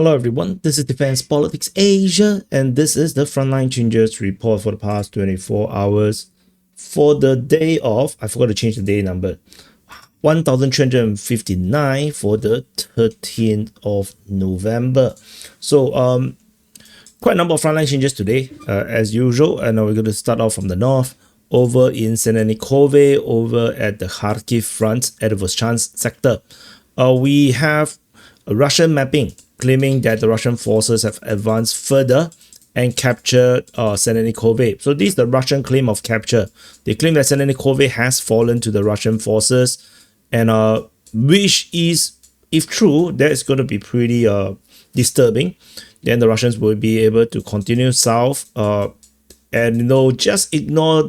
Hello everyone, this is Defense Politics Asia and this is the Frontline Changes report for the past 24 hours for the day of, I forgot to change the day number, 1359 for the 13th of November. So quite a number of frontline changes today as usual, and we're going to start off from the north over in Selenikove, over at the Kharkiv front at the Voschansk sector. We have a Russian mapping claiming that the Russian forces have advanced further and captured Selenikove. So this is the Russian claim of capture. They claim that Selenikove has fallen to the Russian forces, and which is, if true, that is going to be pretty disturbing. Then the Russians will be able to continue south and just ignore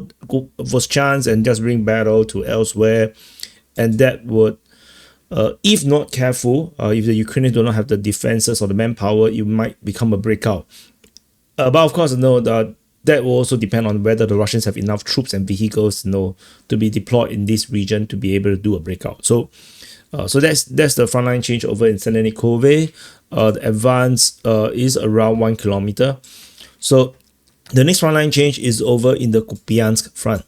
Voschansk and just bring battle to elsewhere, and that would if not careful, if the Ukrainians do not have the defenses or the manpower, it might become a breakout. But of course, that will also depend on whether the Russians have enough troops and vehicles, to be deployed in this region to be able to do a breakout. So that's the frontline change over in Selenikove. The advance is around 1 kilometer. So the next frontline change is over in the Kupyansk front.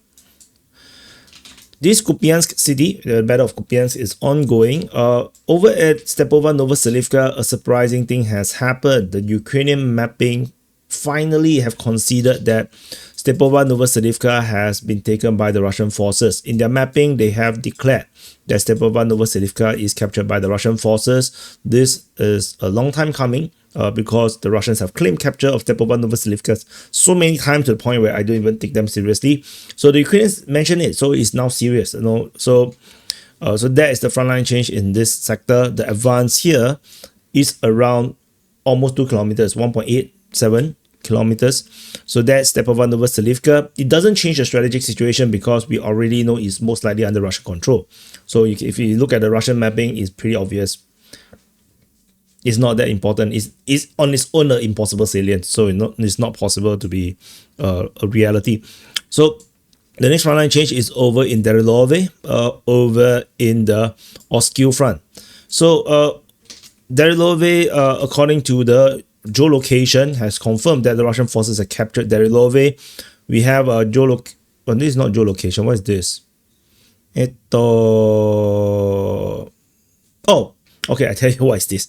This Kupyansk city, the Battle of Kupyansk, is ongoing. Over at Stepova Novoselivka, a surprising thing has happened. The Ukrainian mapping finally have conceded that Stepova Novoselivka has been taken by the Russian forces. In their mapping, they have declared that Stepova Novoselivka is captured by the Russian forces. This is a long time coming because the Russians have claimed capture of Stepova Novoselivka so many times to the point where I don't even take them seriously. So the Ukrainians mention it, so it's now serious. So that is the frontline change in this sector. The advance here is around almost 2 kilometers, 1.87 kilometers. So that's Stepova Novoselivka. It doesn't change the strategic situation because we already know it's most likely under Russian control. So if you look at the Russian mapping, it's pretty obvious. It's not that important. It's on its own an impossible salient. So it's not possible to be a reality. So the next frontline change is over in Darilove, over in the Oskil front. So Darilove, according to the geolocation, has confirmed that the Russian forces have captured Darilove. We have a this is not geolocation. What is this? Oh, okay, I tell you what is this.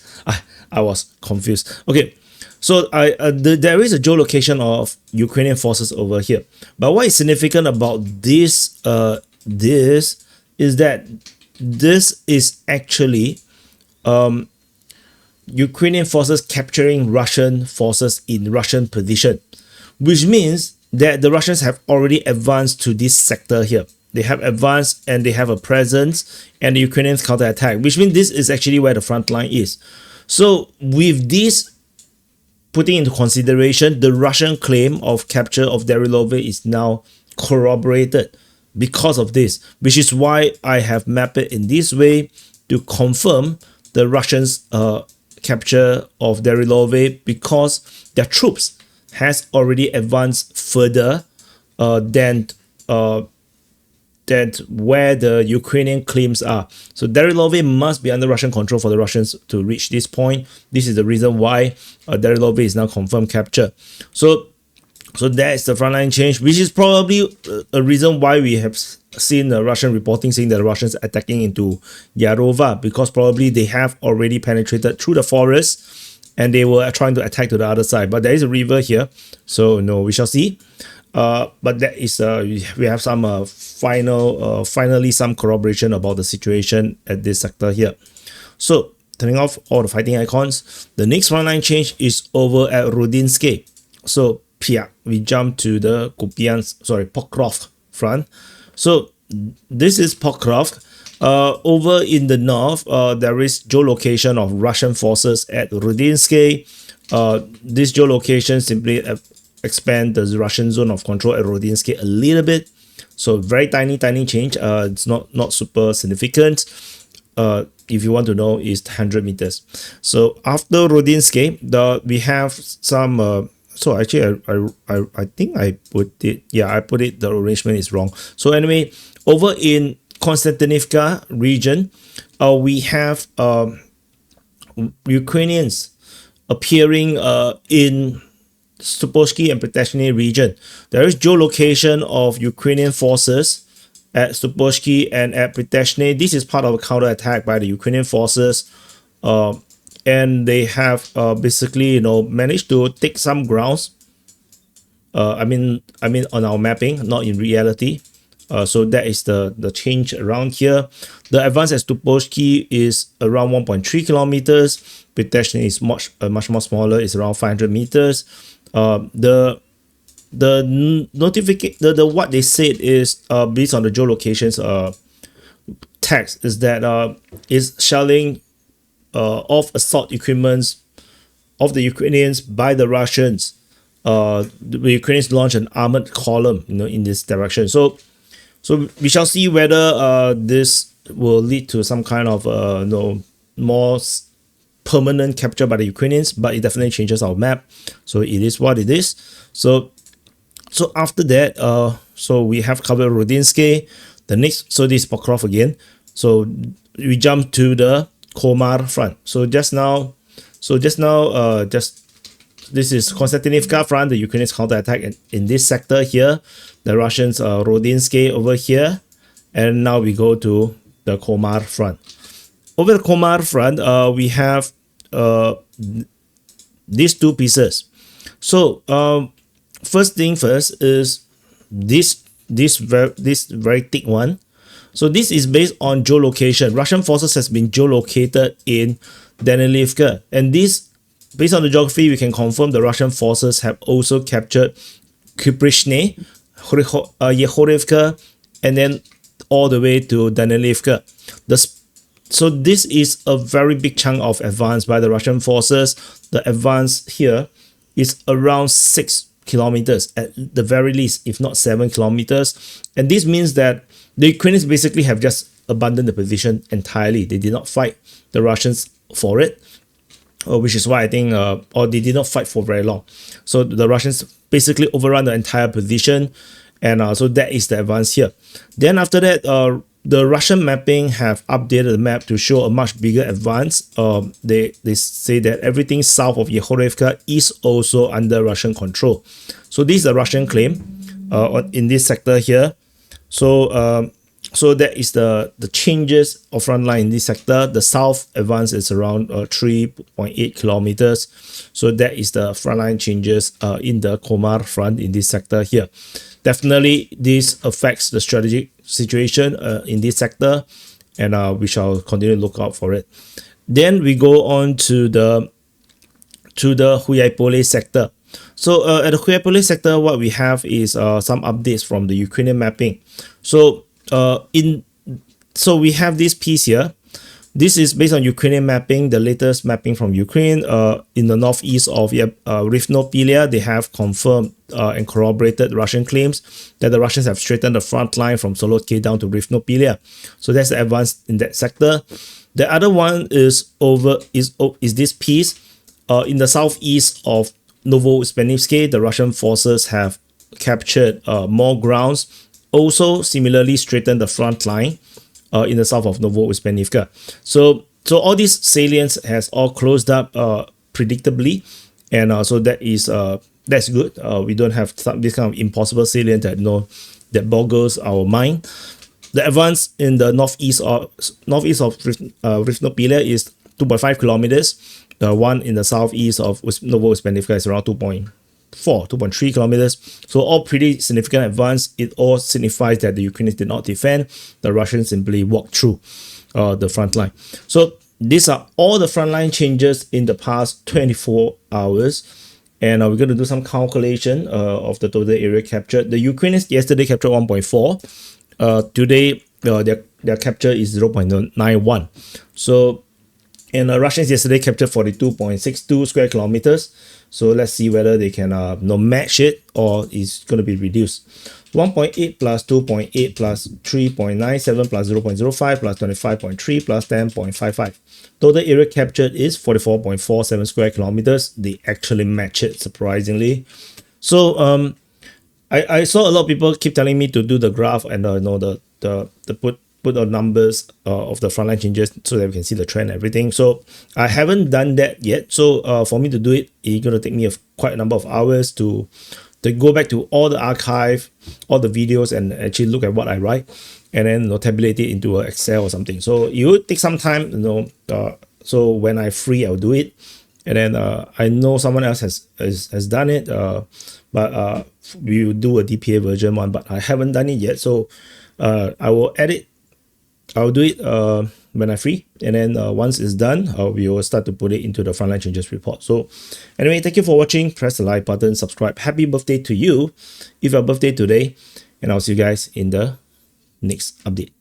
I was confused. Okay, so there is a geolocation of Ukrainian forces over here. But what is significant about this is that this is actually Ukrainian forces capturing Russian forces in Russian position, which means that the Russians have already advanced to this sector here. They have advanced and they have a presence, and the Ukrainians counterattack, which means this is actually where the front line is. So with this putting into consideration, the Russian claim of capture of Darilove is now corroborated because of this, which is why I have mapped it in this way to confirm the Russians' capture of Darilove, because their troops has already advanced further than where the Ukrainian claims are. So Darilove must be under Russian control for the Russians to reach this point. This is the reason why Darilove is now confirmed capture. So that's the frontline change, which is probably a reason why we have seen the Russian reporting saying that the Russians are attacking into Yarova, because probably they have already penetrated through the forest and they were trying to attack to the other side. But there is a river here, so we shall see. But that is we have some finally some corroboration about the situation at this sector here. So turning off all the fighting icons, the next frontline change is over at Rudinsky. So we jump to the Pokrovsk front. So this is Pokrovsk. Over in the north, there is geolocation of Russian forces at Rudinsky. This geolocation simply expand the Russian zone of control at Rudinsky a little bit. So very tiny change. It's not super significant. If you want to know, is 100 meters. So after Rudinsky, we have some so actually I think I put it, I put it, the arrangement is wrong. So anyway, over in Kostyantynivka region, we have Ukrainians appearing in Stupolsky and Protectionary region. There is geolocation of Ukrainian forces at Stupolsky and at Protectionary. This is part of a counterattack by the Ukrainian forces, and they have basically managed to take some grounds. I mean on our mapping, not in reality. So that is the change around here. The advance at Stupolsky is around 1.3 kilometers. Protectionary is much more smaller. It's around 500 meters. The notification, the what they said is based on the geolocations text is that is shelling of assault equipments of the Ukrainians by the Russians. The Ukrainians launched an armored column in this direction. So we shall see whether this will lead to some kind of more permanent capture by the Ukrainians, but it definitely changes our map. So it is what it is. So after that, so we have covered Rodinsky. The next, so this is Pokrovsk again. So we jump to the Komar front. So just now, this is Kostyantynivka front. The Ukrainians counterattack in this sector here. The Russians Rodinsky over here, and now we go to the Komar front. Over the Komar front, we have these two pieces. So first thing first is this very thick one. So this is based on geolocation. Russian forces has been geolocated in Danilivka, and this, based on the geography, we can confirm the Russian forces have also captured Kupyansk, Yehorivka, and then all the way to Danilivka. So this is a very big chunk of advance by the Russian forces. The advance here is around 6 kilometers at the very least, if not 7 kilometers. And this means that the Ukrainians basically have just abandoned the position entirely. They did not fight the Russians for it, which is why I think, or they did not fight for very long. So the Russians basically overrun the entire position, and so that is the advance here. Then after that, the Russian mapping have updated the map to show a much bigger advance. They say that everything south of Yehorivka is also under Russian control. So this is a Russian claim in this sector here. So that is the changes of front line in this sector. The south advance is around 3.8 kilometers. So that is the front line changes in the Komar front in this sector here. Definitely, this affects the strategic situation in this sector, and we shall continue to look out for it. Then we go on to the Hulyaipole sector. So at the Hulyaipole sector, what we have is some updates from the Ukrainian mapping. So we have this piece here. This is based on Ukrainian mapping, the latest mapping from Ukraine. In the northeast of Rivnopilia, they have confirmed and corroborated Russian claims that the Russians have straightened the front line from Solotki down to Rivnopilia. So that's the advance in that sector. The other one is this piece in the southeast of Novouspennivsky. The Russian forces have captured more grounds. Also, similarly straightened the front line in the south of Novouspennivka. So all these salients has all closed up predictably, and so that's good. We don't have this kind of impossible salient that boggles our mind. The advance in the northeast of Rivnopilia is 2.5 kilometers. The one in the southeast of Novouspennivka is around 2.3 kilometers. So all pretty significant advance. It all signifies that the Ukrainians did not defend. The Russians simply walked through the front line. So these are all the frontline changes in the past 24 hours. And we're going to do some calculation of the total area captured. The Ukrainians yesterday captured 1.4. Today, their capture is 0.91. So, and Russians yesterday captured 42.62 square kilometers. So let's see whether they can match it or it's going to be reduced. 1.8 plus 2.8 plus 3.97 plus 0.05 plus 25.3 plus 10.55. Total area captured is 44.47 square kilometers. They actually match it, surprisingly. So I saw a lot of people keep telling me to do the graph and put the numbers of the frontline changes so that we can see the trend and everything. So I haven't done that yet. So for me to do it, it's going to take me quite a number of hours to go back to all the archive, all the videos, and actually look at what I write, and then tabulate it into an Excel or something. So it would take some time, so when I'm free, I'll do it. And then I know someone else has done it, but we will do a DPA version one, but I haven't done it yet. So I will edit. I'll do it when I'm free, and then once it's done, we will start to put it into the Frontline Changes report. So anyway, thank you for watching. Press the like button, subscribe. Happy birthday to you if your birthday today, and I'll see you guys in the next update.